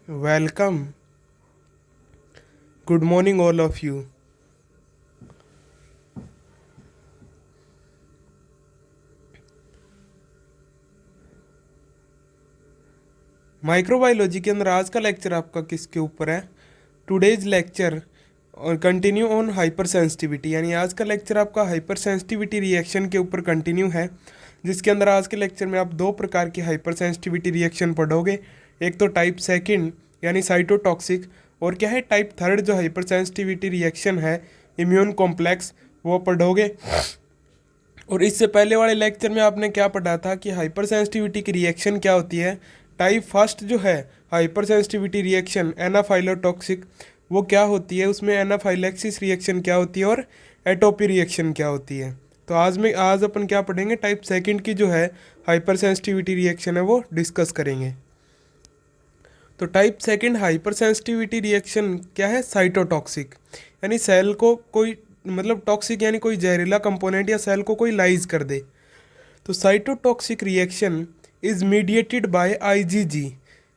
Welcome. Good morning, all of you. Microbiology के अंदर आज का लेक्चर आपका किसके ऊपर है? टुडेज लेक्चर और कंटिन्यू ऑन हाइपर सेंसिटिविटी, यानी आज का लेक्चर आपका हाइपर सेंसिटिविटी रिएक्शन के ऊपर कंटिन्यू है, जिसके अंदर आज के लेक्चर में आप दो प्रकार की हाइपर सेंसिटिविटी रिएक्शन पढ़ोगे। एक तो टाइप सेकंड यानी साइटोटॉक्सिक, और क्या है टाइप थर्ड जो हाइपर सेंसिटिविटी रिएक्शन है इम्यून कॉम्प्लेक्स, वो पढ़ोगे। और इससे पहले वाले लेक्चर में आपने क्या पढ़ा था कि हाइपर सेंसिटिविटी की रिएक्शन क्या होती है। टाइप फर्स्ट जो है हाइपर सेंसिटिविटी रिएक्शन एनाफाइलोटॉक्सिक, वो क्या होती है, उसमें एनाफाइलैक्सिस रिएक्शन क्या होती है और एटोपी रिएक्शन क्या होती है। तो आज अपन क्या पढ़ेंगे, टाइप सेकंड की जो है हाइपर सेंसिटिविटी रिएक्शन है वो डिस्कस करेंगे। तो type second hypersensitivity reaction क्या है, साइटोटॉक्सिक, यानी सेल को कोई मतलब टॉक्सिक यानी कोई जहरीला कंपोनेंट या सेल को कोई लाइज कर दे। तो cytotoxic reaction is mediated by IgG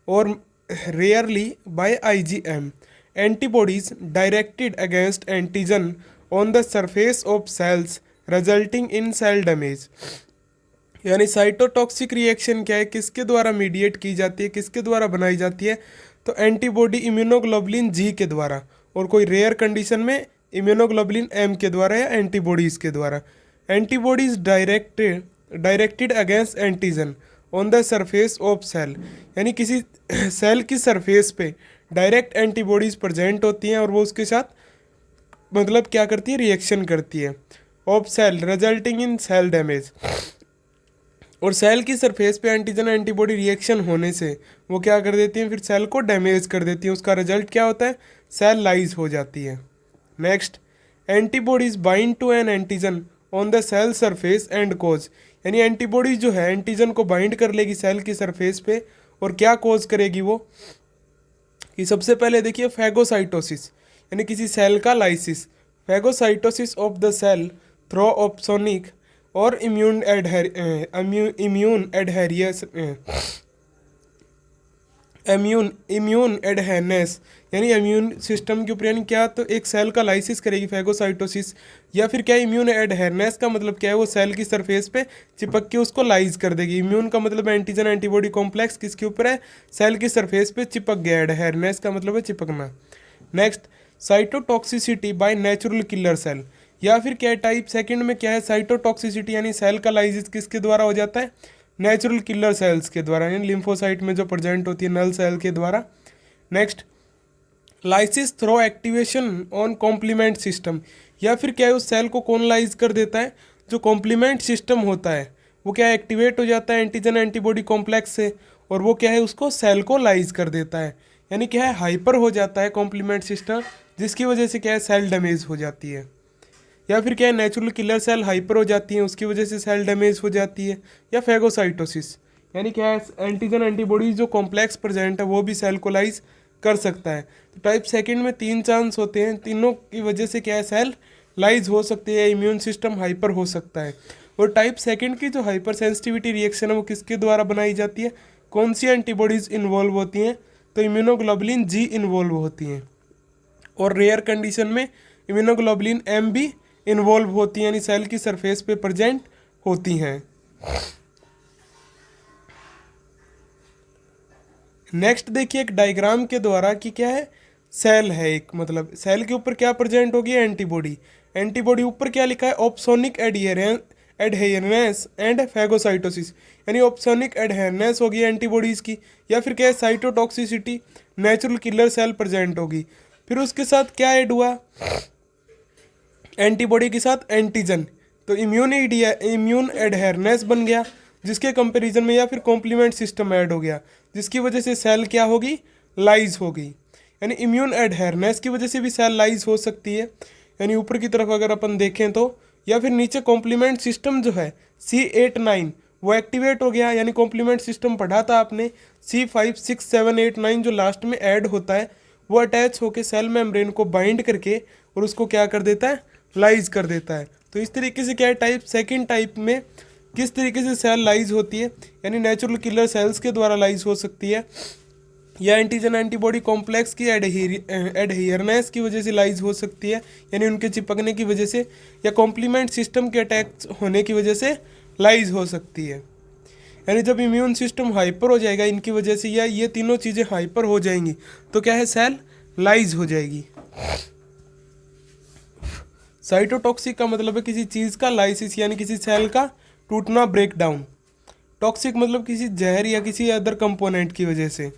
और rarely by IgM antibodies directed against antigen on the surface of cells resulting in cell damage. यानी साइटोटॉक्सिक रिएक्शन क्या है, किसके द्वारा मीडिएट की जाती है, किसके द्वारा बनाई जाती है, तो एंटीबॉडी इम्यूनोग्लोबुलिन जी के द्वारा, और कोई रेयर कंडीशन में इम्यूनोग्लोबुलिन एम के द्वारा या एंटीबॉडीज के द्वारा। Antibodies directed against antigen on the surface of cell, यानी किसी सेल की सरफेस पे डायरेक्ट एंटीबॉडीज प्रेजेंट होती हैं और वो उसके साथ मतलब क्या करती है, रिएक्शन करती है of cell resulting in cell damage. और सेल की सरफेस पे एंटीजन एंटीबॉडी रिएक्शन होने से वो क्या कर देती हैं, फिर सेल को डैमेज कर देती हैं। उसका रिजल्ट क्या होता है, सेल लाइज हो जाती है। Next, antibodies bind to an antigen on the cell surface and cause, यानी एंटीबॉडीज जो है एंटीजन को बाइंड कर लेगी सेल की सरफेस पे, और क्या कोज करेगी वो, कि सबसे पहले देखिए फैगोसाइटोसिस, यानी किसी सेल का lysis, phagocytosis of the cell through opsonic और इम्यून एडहेरेंस, यानी इम्यून सिस्टम के ऊपर, यानी क्या, तो एक सेल का लाइसिस करेगी फैगोसाइटोसिस, या फिर क्या इम्यून एडहेरेंस का मतलब क्या है, वो सेल की सरफेस पे चिपक के उसको लाइज कर देगी। इम्यून का मतलब एंटीजन एंटीबॉडी कॉम्प्लेक्स किसके ऊपर है, सेल की सरफेस पे चिपक गया। एडहेरेंस का मतलब है चिपकना। Next, cytotoxicity by natural killer cell, या फिर क्या है टाइप सेकंड में क्या है, साइटोटॉक्सिसिटी यानी सेल का लाइसिस किसके द्वारा हो जाता है, नेचुरल किलर सेल्स के द्वारा, यानी लिम्फोसाइट में जो प्रेजेंट होती है नल सेल के द्वारा। Next, lysis through activation on complement system, या फिर क्या है उस सेल को कौन लाइज कर देता है, जो कॉम्प्लीमेंट सिस्टम होता है वो क्या एक्टिवेट हो जाता है एंटीजन एंटीबॉडी कॉम्प्लेक्स से, और वो क्या है उसको सेल को लाइज कर देता है, यानी क्या है हाइपर हो जाता है कॉम्प्लीमेंट सिस्टम, जिसकी वजह से क्या है सेल डैमेज हो जाती है। या फिर क्या है नेचुरल किलर सेल हाइपर हो जाती है, उसकी वजह से सेल डैमेज हो जाती है। या फैगोसाइटोसिस, यानी क्या है एंटीजन एंटीबॉडीज जो कॉम्प्लेक्स प्रेजेंट है वो भी सेल को लाइज कर सकता है। तो टाइप सेकंड में 3 चांस होते हैं, तीनों की वजह से क्या है सेल लाइज हो सकती है, इम्यून सिस्टम हाइपर हो सकता है। और टाइप सेकंड की जो हाइपर सेंसिटिविटी रिएक्शन है वो किसके द्वारा बनाई जाती है, कौन सी एंटीबॉडीज इन्वॉल्व होती हैं, तो इम्यूनोग्लोबुलिन जी इन्वॉल्व होती हैं, और रेयर कंडीशन में इम्यूनोग्लोबुलिन एम भी इन्वॉल्व होती हैं, यानी सेल की सरफेस पे प्रेजेंट होती हैं। नेक्स्ट देखिए एक डायग्राम के द्वारा कि क्या है, सेल है एक, मतलब सेल के ऊपर क्या प्रेजेंट होगी, एंटीबॉडी। एंटीबॉडी ऊपर क्या लिखा है, ऑप्सोनिक एडहेरेंस एंड फैगोसाइटोसिस, यानी ऑप्सोनिक एडहेरेंस होगी एंटीबॉडीज की, या फिर क्या है cytotoxicity, natural killer cell present होगी। फिर उसके साथ क्या ऐड हुआ, एंटीबॉडी के साथ एंटीजन, तो इम्यून एडहेरेंस बन गया, जिसके कंपैरिजन में या फिर कॉम्प्लीमेंट सिस्टम ऐड हो गया, जिसकी वजह से सेल क्या होगी, लाइज होगी। यानी इम्यून एडहेरेंस की वजह से भी सेल लाइज हो सकती है, यानी ऊपर की तरफ अगर अपन देखें तो, या फिर नीचे कॉम्प्लीमेंट सिस्टम जो है C8-9 वो एक्टिवेट हो गया, यानी कॉम्प्लीमेंट सिस्टम पढ़ा था आपने, C5-6-7-8-9 जो लास्ट में ऐड होता है वो अटैच होकर सेल मेम्ब्रेन को बाइंड करके और उसको क्या कर देता है, लाइज कर देता है। तो इस तरीके से क्या है टाइप सेकंड टाइप में किस तरीके से सेल लाइज होती है, यानी नेचुरल किलर सेल्स के द्वारा लाइज हो सकती है। या एंटीजन एंटीबॉडी कॉम्प्लेक्स की एडहियरनेस की वजह से लाइज हो सकती है, यानी उनके चिपकने की वजह से, या कॉम्प्लीमेंट सिस्टम के अटैक होने की वजह से लाइज हो सकती है। यानी जब इम्यून सिस्टम हाइपर हो जाएगा इनकी वजह से, या ये तीनों चीज़ें हाइपर हो जाएंगी, तो क्या है, सेल लाइज हो जाएगी। साइटोटॉक्सिक का मतलब है किसी चीज़ का लाइसिस, यानी किसी सेल का टूटना, ब्रेक डाउन। टॉक्सिक मतलब किसी जहर या किसी अदर कंपोनेंट की वजह से।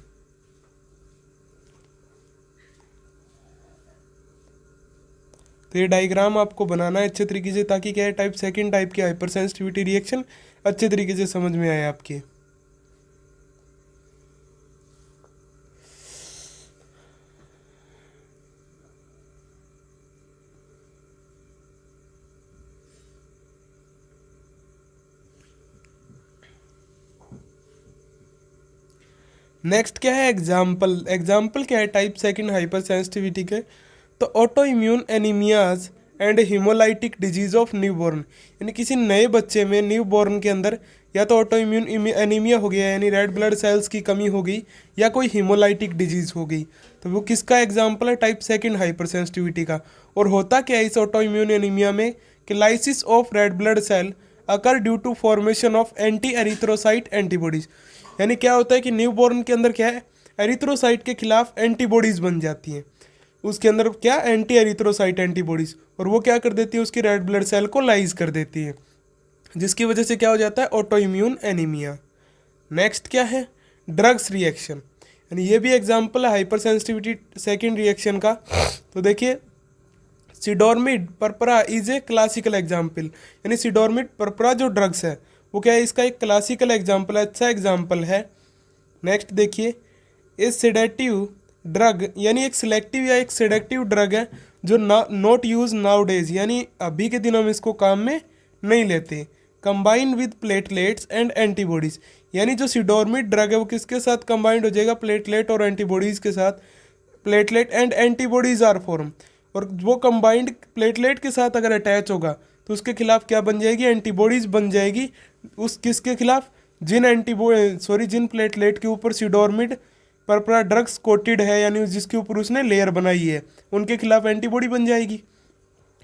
तो ये डायग्राम आपको बनाना है अच्छे तरीके से, ताकि क्या है, टाइप सेकंड टाइप की हाइपर सेंसिटिविटी रिएक्शन अच्छे तरीके से समझ में आए आपके। नेक्स्ट क्या है, एग्जाम्पल। एग्जाम्पल क्या है टाइप सेकंड हाइपर सेंसिटिविटी के, तो auto immune anaemias and haemolytic disease of newborn, यानी किसी नए बच्चे में, न्यूबॉर्न के अंदर या तो ऑटो इम्यून एनीमिया हो गया, यानी रेड ब्लड सेल्स की कमी हो गई, या कोई हीमोलाइटिक डिजीज हो गई। तो वो किसका एग्जाम्पल है, टाइप सेकंड हाइपर सेंसिटिविटी का। और होता क्या है इस ऑटो इम्यून एनीमिया में, कि lysis of red blood cell occur due to formation of anti erythrocyte antibodies, यानी क्या होता है कि न्यूबॉर्न के अंदर क्या है, एरिथ्रोसाइट के खिलाफ एंटीबॉडीज बन जाती हैं। उसके अंदर क्या, एंटी एरिथ्रोसाइट एंटीबॉडीज, और वो क्या कर देती है, उसकी रेड ब्लड सेल को लाइज कर देती है, जिसकी वजह से क्या हो जाता है, ऑटो इम्यून एनीमिया। नेक्स्ट क्या है, ड्रग्स रिएक्शन, यानी ये भी एग्जाम्पल है हाइपर सेंसिटिविटी सेकेंड रिएक्शन का। तो देखिए, सिडोर्मिड परपरा इज ए क्लासिकल एग्जाम्पल, यानी सिडोर्मिड परपरा जो ड्रग्स है वो क्या है, इसका एक क्लासिकल एग्जाम्पल है, अच्छा एग्जाम्पल है। नेक्स्ट देखिए, ए सेडेटिव ड्रग, यानी एक सिलेक्टिव या एक सेडेक्टिव ड्रग है जो नॉट यूज नाउ डेज, यानी अभी के दिनों में इसको काम में नहीं लेते। Combine with platelets and antibodies, यानी जो सिडोर्मिड ड्रग है वो किसके साथ कंबाइंड हो जाएगा, प्लेटलेट और एंटीबॉडीज के साथ। Platelet and antibodies are form, और वो कंबाइंड प्लेटलेट के साथ अगर अटैच होगा तो उसके खिलाफ क्या बन जाएगी, एंटीबॉडीज बन जाएगी। उस किसके खिलाफ, जिन प्लेटलेट के ऊपर सिडोर्मिड परपरा ड्रग्स कोटेड है, यानी जिसके ऊपर उसने लेयर बनाई है, उनके खिलाफ एंटीबॉडी बन जाएगी।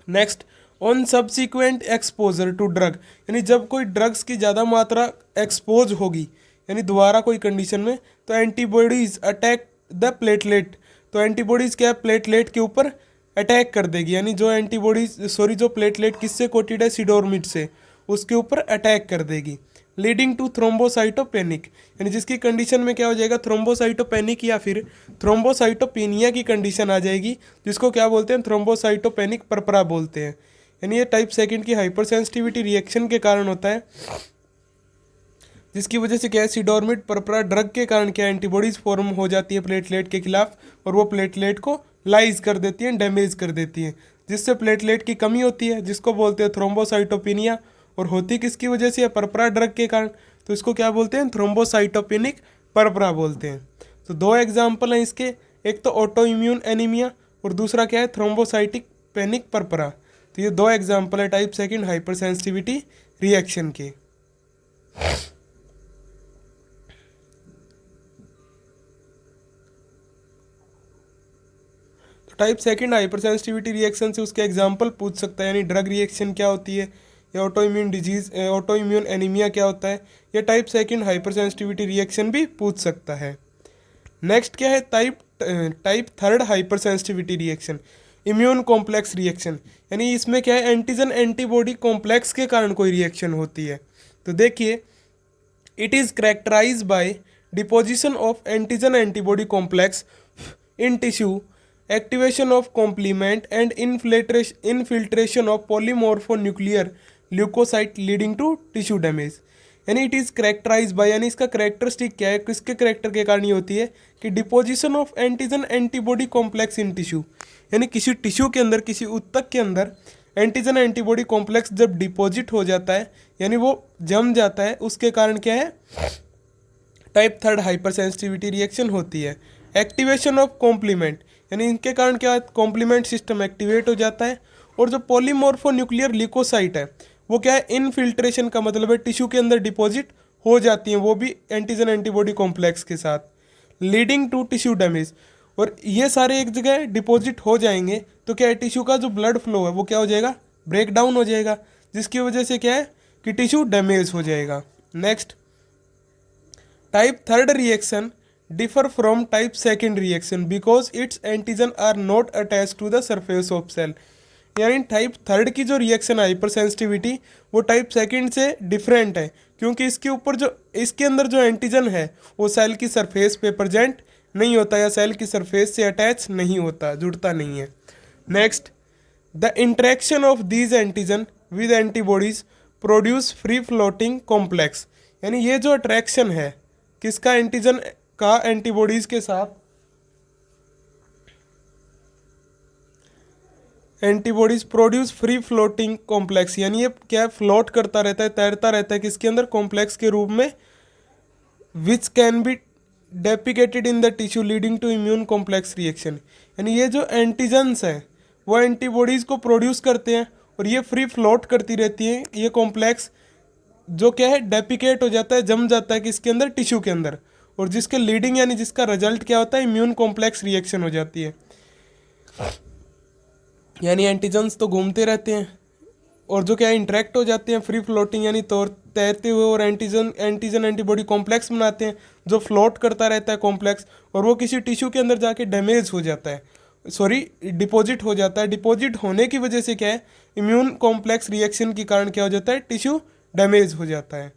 Next, on subsequent exposure to drug, यानी जब कोई ड्रग्स की ज़्यादा मात्रा एक्सपोज होगी, यानी दोबारा कोई कंडीशन में, तो एंटीबॉडीज अटैक द प्लेटलेट, तो एंटीबॉडीज क्या है, प्लेटलेट के ऊपर अटैक कर देगी, यानी जो प्लेटलेट किससे कोटेड है, सिडोर्मिड से, उसके ऊपर अटैक कर देगी, लीडिंग टू थ्रोम्बोसाइटोपेनिक, यानी जिसकी कंडीशन में क्या हो जाएगा, थ्रोम्बोसाइटोपेनिक या फिर थ्रोम्बोसाइटोपेनिया की कंडीशन आ जाएगी, जिसको क्या बोलते हैं, थ्रोम्बोसाइटोपेनिक परपरा बोलते हैं। यानी ये टाइप सेकंड की हाइपर सेंसिटिविटी रिएक्शन के कारण होता है, जिसकी वजह से क्या है, सिडोर्मिड परपरा ड्रग के कारण क्या एंटीबॉडीज फॉर्म हो जाती है प्लेटलेट के खिलाफ, और वो प्लेटलेट को लाइज कर देती हैं, डैमेज कर देती हैं, जिससे प्लेटलेट की कमी होती है, जिसको बोलते हैं थ्रोम्बोसाइटोपिनिया। और होती किसकी वजह से है, परपरा ड्रग के कारण, तो इसको क्या बोलते हैं, थ्रोम्बोसाइटोपेनिक परपरा बोलते हैं। तो दो एग्जाम्पल हैं इसके, एक तो ऑटो इम्यून एनीमिया और दूसरा क्या है, थ्रोम्बोसाइटिक पेनिक परपरा। तो ये दो एग्जाम्पल है type second hypersensitivity reaction के। Type second hypersensitivity reaction से उसके एग्जाम्पल पूछ सकता है, यानी ड्रग रिएक्शन क्या होती है, या ऑटो इम्यून एनीमिया क्या होता है, या type second hypersensitivity reaction भी पूछ सकता है। नेक्स्ट क्या है, type third hyper sensitivity reaction, immune complex reaction, यानी इसमें क्या है, एंटीजन एंटीबॉडी कॉम्प्लेक्स के कारण कोई रिएक्शन होती है। तो देखिए, it is characterize by deposition of antigen antibody complex in tissue, activation of complement and infiltration of polymorphonuclear leukocyte leading to tissue damage. यानी इट इज़ करेक्टराइज बाय, यानी इसका करेक्टरिस्टिक क्या है, किसके करेक्टर के कारण ये होती है, कि deposition of antigen antibody complex in tissue, यानी किसी टिश्यू के अंदर, किसी उत्तक के अंदर एंटीजन एंटीबॉडी कॉम्प्लेक्स जब डिपॉजिट हो जाता है, यानी वो जम जाता है, उसके कारण क्या है, type third hyper sensitivity reaction होती है। एक्टिवेशन ऑफ कॉम्प्लीमेंट, यानी इनके कारण क्या है, कॉम्प्लीमेंट सिस्टम एक्टिवेट हो जाता है, और जो पॉलीमॉर्फोन्यूक्लियर ल्यूकोसाइट है वो क्या है, इनफिल्ट्रेशन का मतलब है टिश्यू के अंदर डिपॉजिट हो जाती हैं, वो भी एंटीजन एंटीबॉडी कॉम्प्लेक्स के साथ, लीडिंग टू टिश्यू डैमेज। और ये सारे एक जगह डिपॉजिट हो जाएंगे तो क्या है, टिश्यू का जो ब्लड फ्लो है वो क्या हो जाएगा, ब्रेक डाउन हो जाएगा, जिसकी वजह से क्या है कि टिश्यू डैमेज हो जाएगा। Next, type third reaction differ from type second reaction because its antigen are not attach to the surface of cell. यानी टाइप थर्ड की जो रिएक्शन है हाइपर सेंसिटिविटी, वो टाइप सेकंड से डिफरेंट है, क्योंकि इसके ऊपर जो इसके अंदर जो एंटीजन है वो सेल की सरफेस पे प्रेजेंट नहीं होता या सेल की सरफेस से अटैच नहीं होता, जुड़ता नहीं है। Next, the interaction of these antigen with antibodies produce free floating complex. यानी ये जो अट्रैक्शन है किसका, एंटीजन का एंटीबॉडीज के साथ, antibodies produce free floating complex, यानी ये क्या फ्लोट करता रहता है, तैरता रहता है किसके अंदर, कॉम्प्लेक्स के रूप में, which can be depicted in the tissue leading to immune complex reaction. यानी ये जो एंटीजन्स हैं वो एंटीबॉडीज को प्रोड्यूस करते हैं और ये फ्री फ्लोट करती रहती है, ये कॉम्प्लेक्स जो क्या है डेपिकेट हो जाता है, जम जाता है किसके अंदर, टिश्यू के अंदर, और जिसके लीडिंग यानी जिसका रिजल्ट क्या होता है, इम्यून कॉम्प्लेक्स रिएक्शन हो जाती है। यानी एंटीजन्स तो घूमते रहते हैं और जो क्या इंटरेक्ट हो जाते हैं फ्री फ्लोटिंग यानी तैरते हुए, और एंटीजन एंटीबॉडी कॉम्प्लेक्स बनाते हैं जो फ्लोट करता रहता है कॉम्प्लेक्स, और वो किसी टिश्यू के अंदर जाके डैमेज हो जाता है, सॉरी डिपॉजिट हो जाता है। डिपॉजिट होने की वजह से क्या है, इम्यून कॉम्प्लेक्स रिएक्शन के कारण क्या हो जाता है, टिश्यू डैमेज हो जाता है।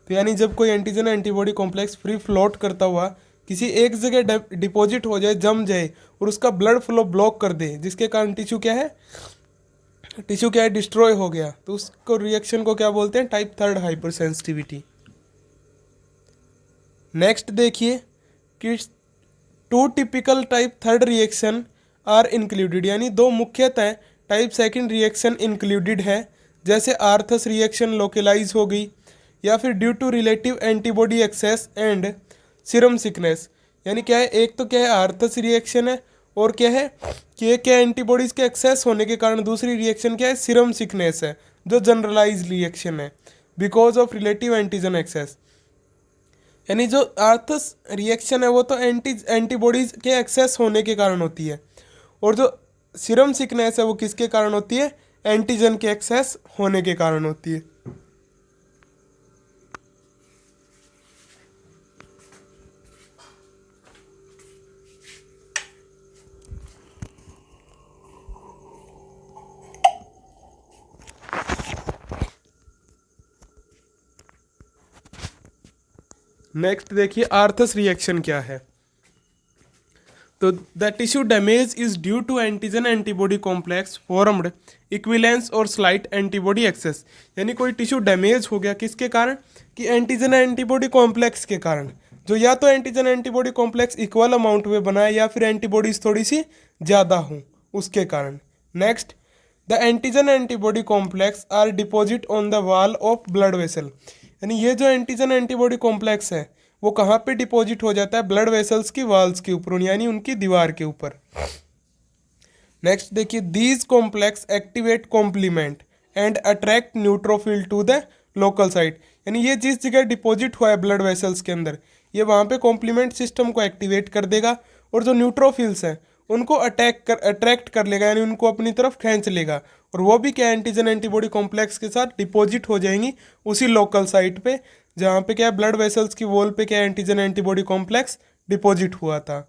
तो यानी जब कोई antigen antibody complex free float करता हुआ किसी एक जगह डिपॉजिट हो जाए, जम जाए और उसका ब्लड फ्लो ब्लॉक कर दे, जिसके कारण टिश्यू क्या है, डिस्ट्रॉय हो गया, तो उसको रिएक्शन को क्या बोलते हैं, type third hyper sensitivity. Next देखिए कि two typical type third reaction are included, यानी दो मुख्यतः टाइप सेकंड रिएक्शन इंक्लूडेड है, जैसे आर्थस रिएक्शन लोकलाइज हो गई, या फिर due to relative antibody excess and serum sickness. यानी क्या है, एक तो क्या है आर्थस रिएक्शन है, और क्या है कि ये क्या एंटीबॉडीज के एक्सेस होने के कारण, दूसरी रिएक्शन क्या है, सीरम सिकनेस है जो जनरलाइज रिएक्शन है because of relative antigen excess. यानी जो आर्थस रिएक्शन है वो तो एंटीबॉडीज के एक्सेस होने के कारण होती है, और जो सीरम सिकनेस है वो किसके कारण होती है, एंटीजन के एक्सेस होने के कारण होती है। नेक्स्ट देखिए आर्थस रिएक्शन क्या है। तो the tissue damage is due to antigen antibody complex formed equivalence और स्लाइट एंटीबॉडी एक्सेस। यानी कोई टिश्यू डैमेज हो गया किसके कारण, कि एंटीजन एंटीबॉडी कॉम्प्लेक्स के कारण, जो या तो antigen antibody complex equal amount में बनाए या फिर एंटीबॉडीज थोड़ी सी ज़्यादा हों उसके कारण। Next, the antigen antibody complex are deposit on the wall of blood vessel. यानी ये जो एंटीजन एंटीबॉडी कॉम्प्लेक्स है वो कहाँ पे डिपॉजिट हो जाता है, ब्लड वेसल्स की वॉल्स के ऊपर, यानी उनकी दीवार के ऊपर। नेक्स्ट देखिए, these complex activate complement and attract neutrophil to the local site. यानी ये जिस जगह डिपॉजिट हुआ है ब्लड वेसल्स के अंदर, ये वहाँ पे कॉम्प्लीमेंट सिस्टम को एक्टिवेट कर देगा, और जो न्यूट्रोफिल्स हैं उनको अट्रैक्ट कर लेगा, यानी उनको अपनी तरफ खींच लेगा, और वो भी क्या एंटीजन एंटीबॉडी कॉम्प्लेक्स के साथ डिपॉजिट हो जाएंगी उसी लोकल साइट पे जहाँ पे क्या ब्लड वेसल्स की वॉल पे क्या एंटीजन एंटीबॉडी कॉम्प्लेक्स डिपॉजिट हुआ था।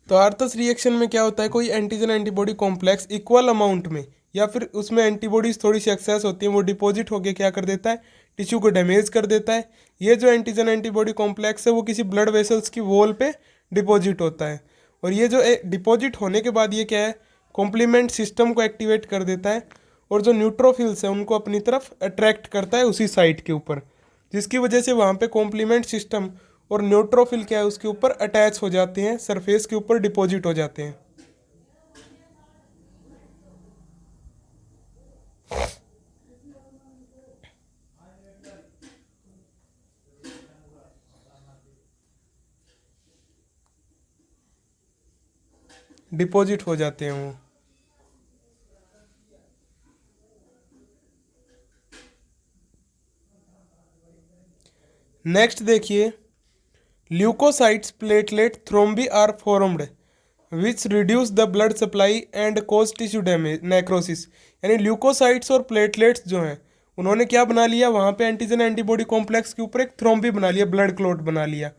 तो आर्थस रिएक्शन में क्या होता है, कोई antigen antibody complex equal amount में या फिर उसमें एंटीबॉडीज थोड़ी सी एक्सेस होती हैं, वो डिपॉजिट होकर क्या कर देता है, टिश्यू को डैमेज कर देता है। ये जो एंटीजन एंटीबॉडी कॉम्प्लेक्स है वो किसी ब्लड वेसल्स की वॉल पे डिपॉजिट होता है, और ये जो डिपॉजिट होने के बाद ये क्या है, कॉम्प्लीमेंट सिस्टम को एक्टिवेट कर देता है, और जो न्यूट्रोफिल्स है उनको अपनी तरफ अट्रैक्ट करता है उसी साइट के ऊपर, जिसकी वजह से वहाँ पे कॉम्प्लीमेंट सिस्टम और न्यूट्रोफिल क्या है उसके ऊपर अटैच हो जाते हैं, सरफेस के ऊपर डिपॉजिट हो जाते हैं। डिपॉजिट हो जाते हैं वो। नेक्स्ट देखिए, leukocytes platelet thrombi are formed which reduce the blood supply and cause tissue damage necrosis. यानी ल्यूकोसाइट्स और प्लेटलेट्स जो हैं उन्होंने क्या बना लिया, वहाँ पे एंटीजन एंटीबॉडी कॉम्प्लेक्स के ऊपर एक थ्रोम्बी बना लिया, ब्लड क्लॉट बना लिया।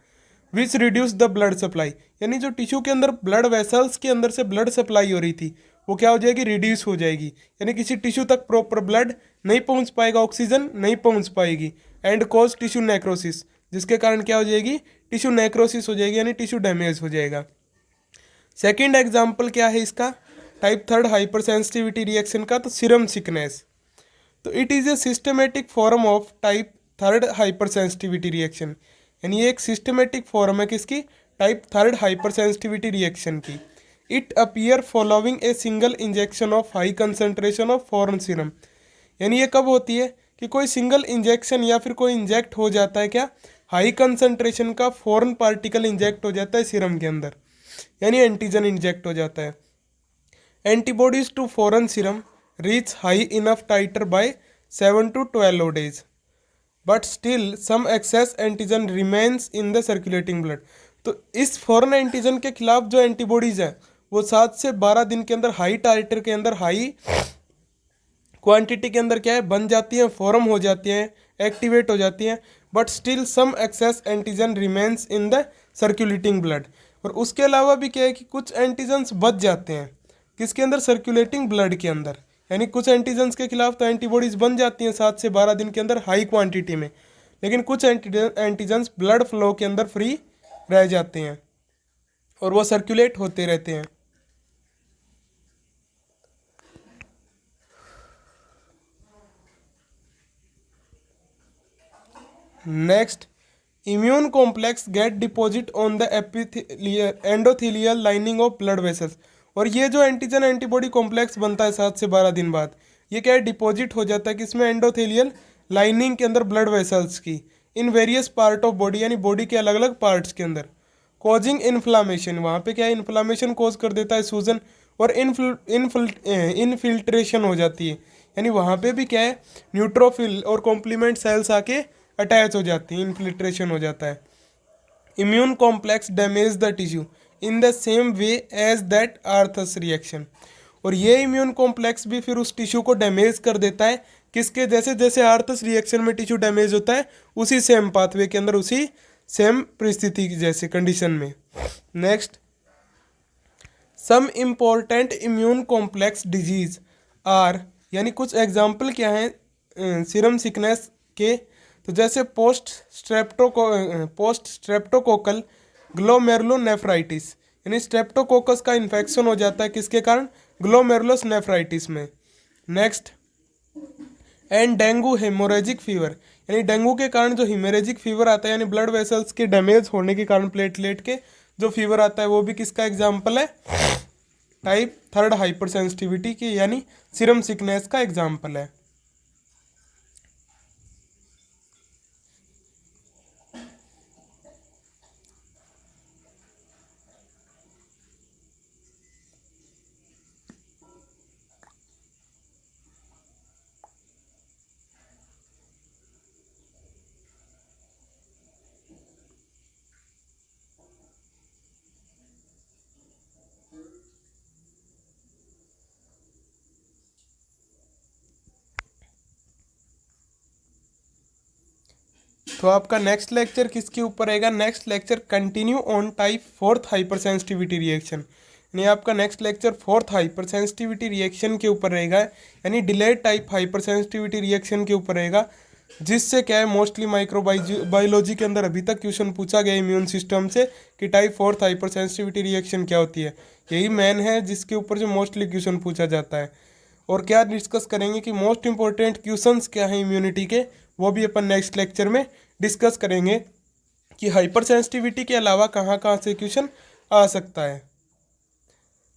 विच रिड्यूस द ब्लड सप्लाई, यानी जो टिश्यू के अंदर ब्लड वेसल्स के अंदर से ब्लड सप्लाई हो रही थी वो क्या हो जाएगी, रिड्यूस हो जाएगी। यानी किसी टिश्यू तक प्रॉपर ब्लड नहीं पहुंच पाएगा, ऑक्सीजन नहीं पहुंच पाएगी। एंड कॉज टिश्यू नेक्रोसिस, जिसके कारण क्या हो जाएगी, टिश्यू नेक्रोसिस हो जाएगी, यानी टिश्यू डैमेज हो जाएगा। सेकेंड एग्जाम्पल क्या है इसका, type third hyper sensitivity reaction का, तो सीरम सिकनेस। तो it is a systematic form of type third hyper sensitivity reaction. यानी ये एक सिस्टमेटिक फॉर्म है किसकी, type third hyper sensitivity reaction की। It appear following a single injection of high concentration of foreign serum. यानी ये कब होती है कि कोई सिंगल इंजेक्शन या फिर कोई इंजेक्ट हो जाता है, क्या, हाई कंसंट्रेशन का फॉरेन पार्टिकल इंजेक्ट हो जाता है सीरम के अंदर, यानी एंटीजन इंजेक्ट हो जाता है। Antibodies to foreign serum reach high enough titre by 7 to 12 days, but still some excess antigen remains in the circulating blood. तो इस फॉरेन एंटीजन के खिलाफ जो एंटीबॉडीज है वो 7 से 12 दिन के अंदर हाई टाइटर के अंदर, हाई क्वांटिटी के अंदर क्या है, बन जाती हैं, फॉर्म हो जाती हैं, एक्टिवेट हो जाती हैं। But still some excess antigen remains in the circulating blood. और उसके अलावा भी क्या है कि कुछ एंटीजन्स बच जाते हैं किसके अंदर, सर्कुलेटिंग ब्लड के अंदर। यानी कुछ एंटीजन्स के खिलाफ तो एंटीबॉडीज बन जाती हैं 7 से 12 दिन के अंदर हाई क्वांटिटी में, लेकिन कुछ एंटीजन्स ब्लड फ्लो के अंदर फ्री रह जाते हैं और वो सर्कुलेट होते रहते हैं। Next, immune complex get deposit on the endothelial lining of blood vessels. और ये जो एंटीजन एंटीबॉडी कॉम्प्लेक्स बनता है 7 से 12 दिन बाद, ये क्या है, डिपॉजिट हो जाता है किसमें, एंडोथेलियल लाइनिंग के अंदर ब्लड वेसल्स की, in various part of body, यानी बॉडी के अलग अलग पार्ट्स के अंदर। कॉजिंग इन्फ्लामेशन, वहाँ पे क्या है, इन्फ्लामेशन कॉज कर देता है, सूजन और इनफिल्ट्रेशन हो जाती है। यानी वहाँ पे भी क्या है, न्यूट्रोफिल और कॉम्प्लीमेंट सेल्स आके अटैच हो जाती है, इन्फिल्ट्रेशन हो जाता है। Immune complex damage the tissue in the same way as that Arthus reaction. और ये इम्यून कॉम्प्लेक्स भी फिर उस टिश्यू को डैमेज कर देता है किसके जैसे, जैसे आर्थस रिएक्शन में टिश्यू डैमेज होता है उसी सेम पाथवे के अंदर, उसी सेम परिस्थिति की जैसे कंडीशन में। Next, some important immune complex disease are, यानी कुछ एग्जाम्पल क्या हैं सीरम सिकनेस के, तो जैसे पोस्ट स्ट्रेप्टोकोकल ग्लोमेरुलोनेफ्राइटिस, यानी स्ट्रेप्टोकोकस का इन्फेक्शन हो जाता है किसके कारण, ग्लोमेरुलस नेफ्राइटिस में। Next, and dengue haemorrhagic fever, यानी डेंगू के कारण जो हीमोरेजिक फीवर आता है, यानी ब्लड वेसल्स के डैमेज होने के कारण प्लेटलेट के जो फीवर आता है वो भी किसका एग्जाम्पल है, टाइप थर्ड हाइपर सेंसिटिविटी की, यानी सीरम सिकनेस का एग्जाम्पल है। तो आपका नेक्स्ट लेक्चर किसके ऊपर रहेगा, next lecture continue on type fourth hyper sensitivity reaction. यानी आपका next lecture fourth hyper sensitivity reaction के ऊपर रहेगा, यानी delayed type hyper sensitivity reaction के ऊपर रहेगा, जिससे क्या है मोस्टली माइक्रोबायोलॉजी के अंदर अभी तक क्वेश्चन पूछा गया इम्यून सिस्टम से कि type fourth hyper sensitivity reaction क्या होती है। यही मेन है जिसके ऊपर जो मोस्टली क्वेश्चन पूछा जाता है। और क्या डिस्कस करेंगे कि मोस्ट इंपॉर्टेंट क्वेश्चंस क्या हैं इम्यूनिटी के, वो भी अपन नेक्स्ट लेक्चर में डिस्कस करेंगे कि हाइपर सेंसिटिविटी के अलावा कहाँ कहाँ से क्वेश्चन आ सकता है।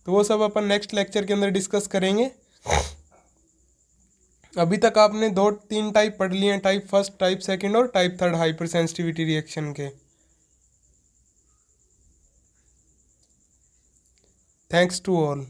तो वो सब अपन नेक्स्ट लेक्चर के अंदर डिस्कस करेंगे। अभी तक आपने 2-3 टाइप पढ़ लिए हैं, टाइप फर्स्ट, टाइप सेकंड और type third hyper sensitivity reaction के। Thanks to all.